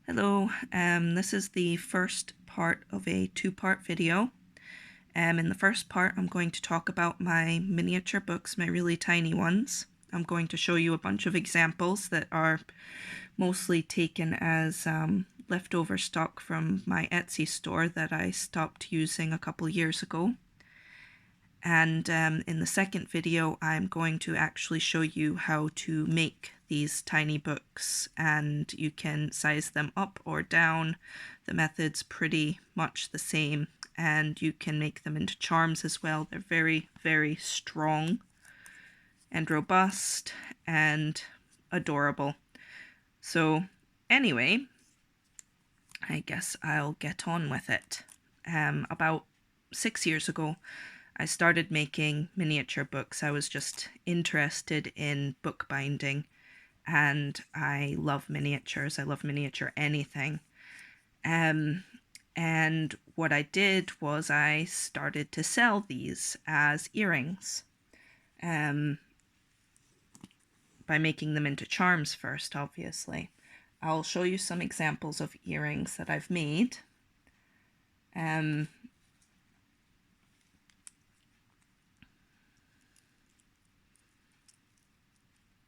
Hello, this is the first part of a two-part video. In the first part, I'm going to talk about my miniature books, my really tiny ones. I'm going to show you a bunch of examples that are mostly taken as leftover stock from my Etsy store that I stopped using a couple years ago. And in the second video, I'm going to actually show you how to make these tiny books, and you can size them up or down. The method's pretty much the same, and you can make them into charms as well. They're very, very strong and robust and adorable. So anyway, I guess I'll get on with it. About 6 years ago, I started making miniature books. I was just interested in bookbinding, and I love miniatures. I love miniature anything. And what I did was I started to sell these as earrings, by making them into charms first, obviously. I'll show you some examples of earrings that I've made.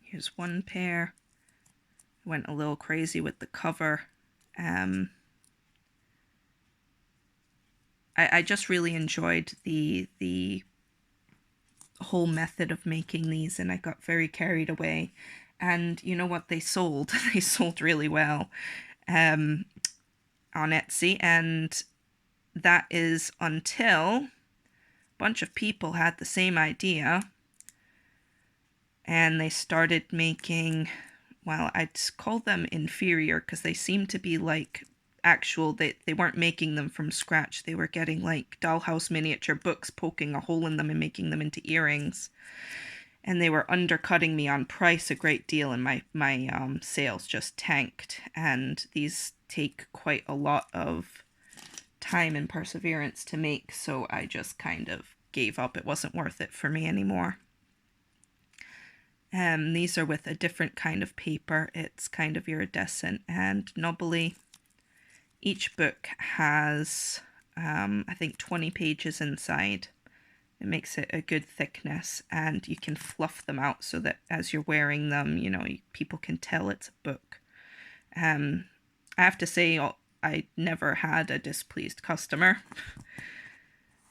Here's one pair. I went a little crazy with the cover. I just really enjoyed the whole method of making these, and I got very carried away. And you know what? They sold. They sold really well on Etsy, and that is until a bunch of people had the same idea, and they started making, well, I'd call them inferior because they seem to be like actual, they weren't making them from scratch. They were getting like dollhouse miniature books, poking a hole in them and making them into earrings. And they were undercutting me on price a great deal, and my sales just tanked. And these take quite a lot of time and perseverance to make, so I just kind of gave up. It wasn't worth it for me anymore. These are with a different kind of paper. It's kind of iridescent and knobbly. Each book has, I think, 20 pages inside. It makes it a good thickness, and you can fluff them out so that as you're wearing them, you know, people can tell it's a book. I have to say, I never had a displeased customer.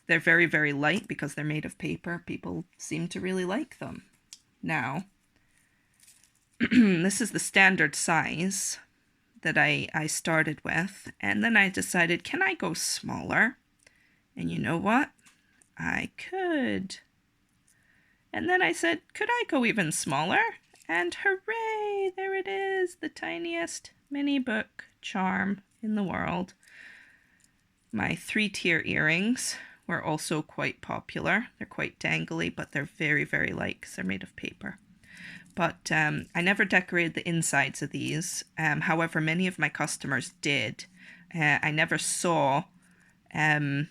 They're very, very light because they're made of paper. People seem to really like them. Now, this is the standard size that I started with, and then I decided, can I go smaller? And you know what? I could. And then I said, could I go even smaller? And hooray, there it is, the tiniest mini book charm in the world. My 3-tier earrings were also quite popular. They're quite dangly, but they're very, very light because they're made of paper. But I never decorated the insides of these. However, many of my customers did. I never saw the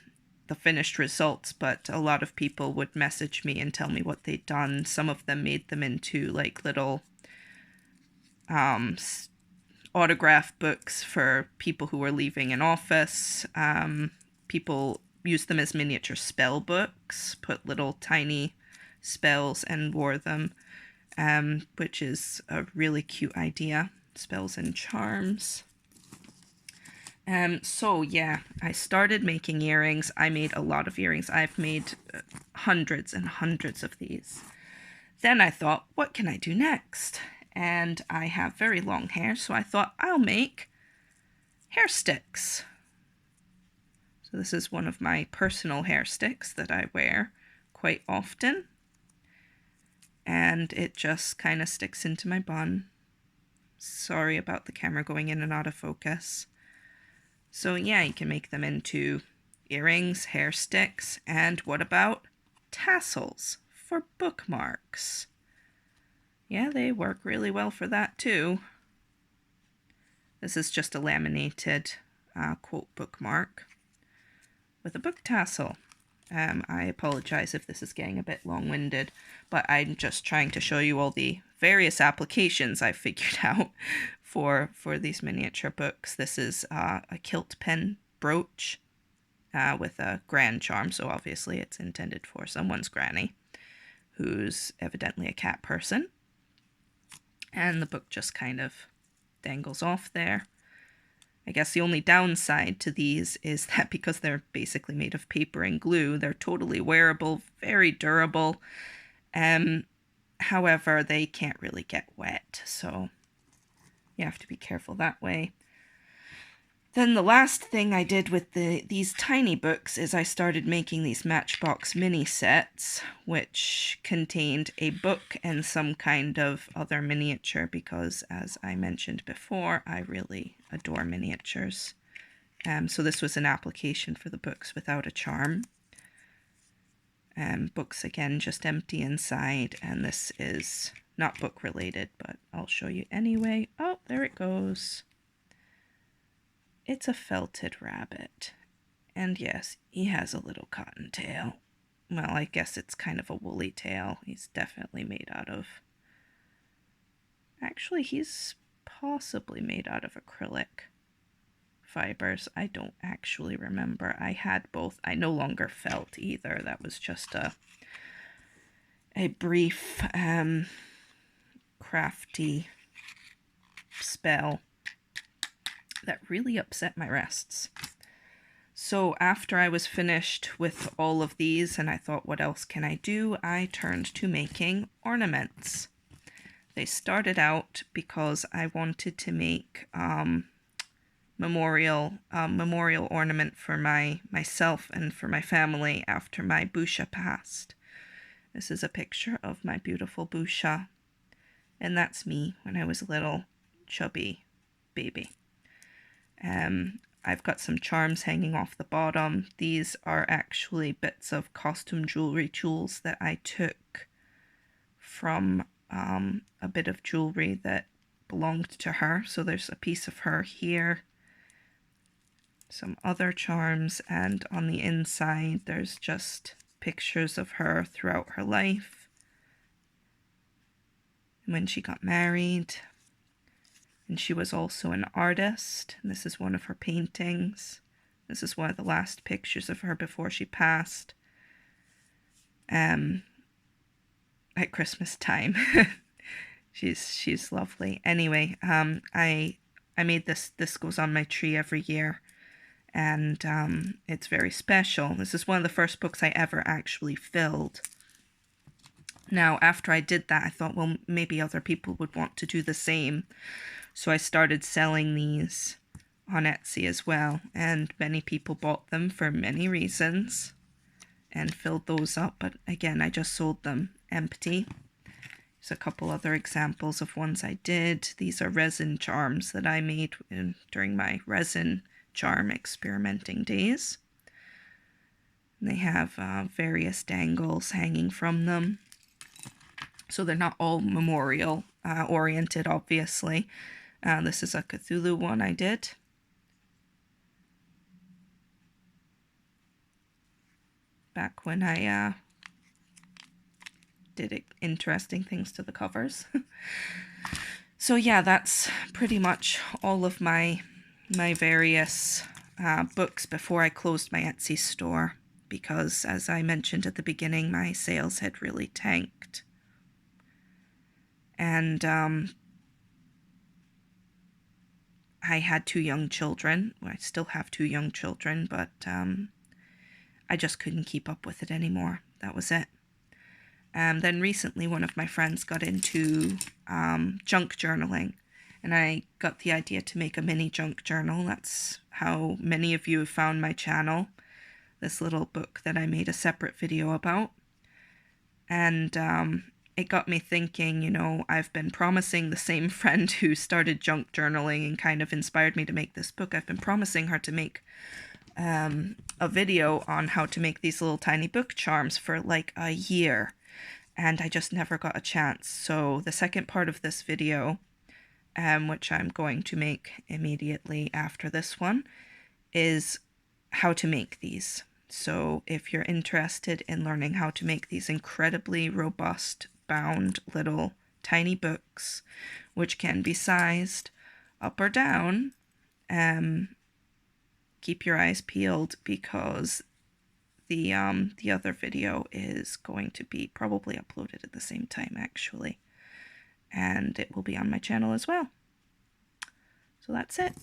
finished results, but a lot of people would message me and tell me what they'd done. Some of them made them into like little autograph books for people who were leaving an office. People used them as miniature spell books, put little tiny spells and wore them, which is a really cute idea. Spells and charms. So yeah, I started making earrings. I made a lot of earrings. I've made hundreds and hundreds of these. Then I thought, what can I do next? And I have very long hair, so I thought I'll make hair sticks. So this is one of my personal hair sticks that I wear quite often. And it just kind of sticks into my bun. Sorry about the camera going in and out of focus. So yeah, you can make them into earrings, hair sticks, and what about tassels for bookmarks? Yeah, they work really well for that too. This is just a laminated quote bookmark with a book tassel. I apologize if this is getting a bit long-winded, but I'm just trying to show you all the various applications I've figured out for these miniature books. This is a kilt pen brooch with a grand charm, so obviously it's intended for someone's granny, who's evidently a cat person. And the book just kind of dangles off there. I guess the only downside to these is that because they're basically made of paper and glue, they're totally wearable, very durable. However, they can't really get wet, so you have to be careful that way. Then the last thing I did with these tiny books is I started making these Matchbox mini sets, which contained a book and some kind of other miniature because, as I mentioned before, I really adore miniatures. So this was an application for the books without a charm. Books, again, just empty inside, and this is not book related, but I'll show you anyway. Oh, there it goes. It's a felted rabbit. And yes, he has a little cotton tail. Well, I guess it's kind of a woolly tail. He's definitely made out of... Actually, he's possibly made out of acrylic fibers. I don't actually remember. I had both. I no longer felt either. That was just a brief crafty spell that really upset my wrists. So after I was finished with all of these and I thought, what else can I do? I turned to making ornaments. They started out because I wanted to make memorial ornament for myself and for my family after my Busha passed. This is a picture of my beautiful Busha, and that's me when I was a little chubby baby. I've got some charms hanging off the bottom. These are actually bits of costume jewelry tools that I took from a bit of jewelry that belonged to her. So there's a piece of her here, some other charms, and on the inside there's just pictures of her throughout her life, when she got married. And she was also an artist. And this is one of her paintings. This is one of the last pictures of her before she passed. At Christmas time. She's lovely. Anyway, I made this. This goes on my tree every year. And it's very special. This is one of the first books I ever actually filled. Now, after I did that, I thought, well, maybe other people would want to do the same. So I started selling these on Etsy as well, and many people bought them for many reasons and filled those up, but again, I just sold them empty. There's a couple other examples of ones I did. These are resin charms that I made during my resin charm experimenting days. And they have various dangles hanging from them. So they're not all memorial oriented, obviously. This is a Cthulhu one I did. Back when I did interesting things to the covers. So yeah, that's pretty much all of my various books before I closed my Etsy store, because as I mentioned at the beginning, my sales had really tanked. And I had 2 young children. Well, I still have 2 young children, but I just couldn't keep up with it anymore. That was it. Then recently, one of my friends got into junk journaling, and I got the idea to make a mini junk journal. That's how many of you have found my channel, this little book that I made a separate video about. And it got me thinking, you know, I've been promising the same friend who started junk journaling and kind of inspired me to make this book. I've been promising her to make a video on how to make these little tiny book charms for like a year. And I just never got a chance. So the second part of this video, which I'm going to make immediately after this one, is how to make these. So if you're interested in learning how to make these incredibly robust bound little tiny books, which can be sized up or down, keep your eyes peeled, because the other video is going to be probably uploaded at the same time, actually, and it will be on my channel as well. So that's it.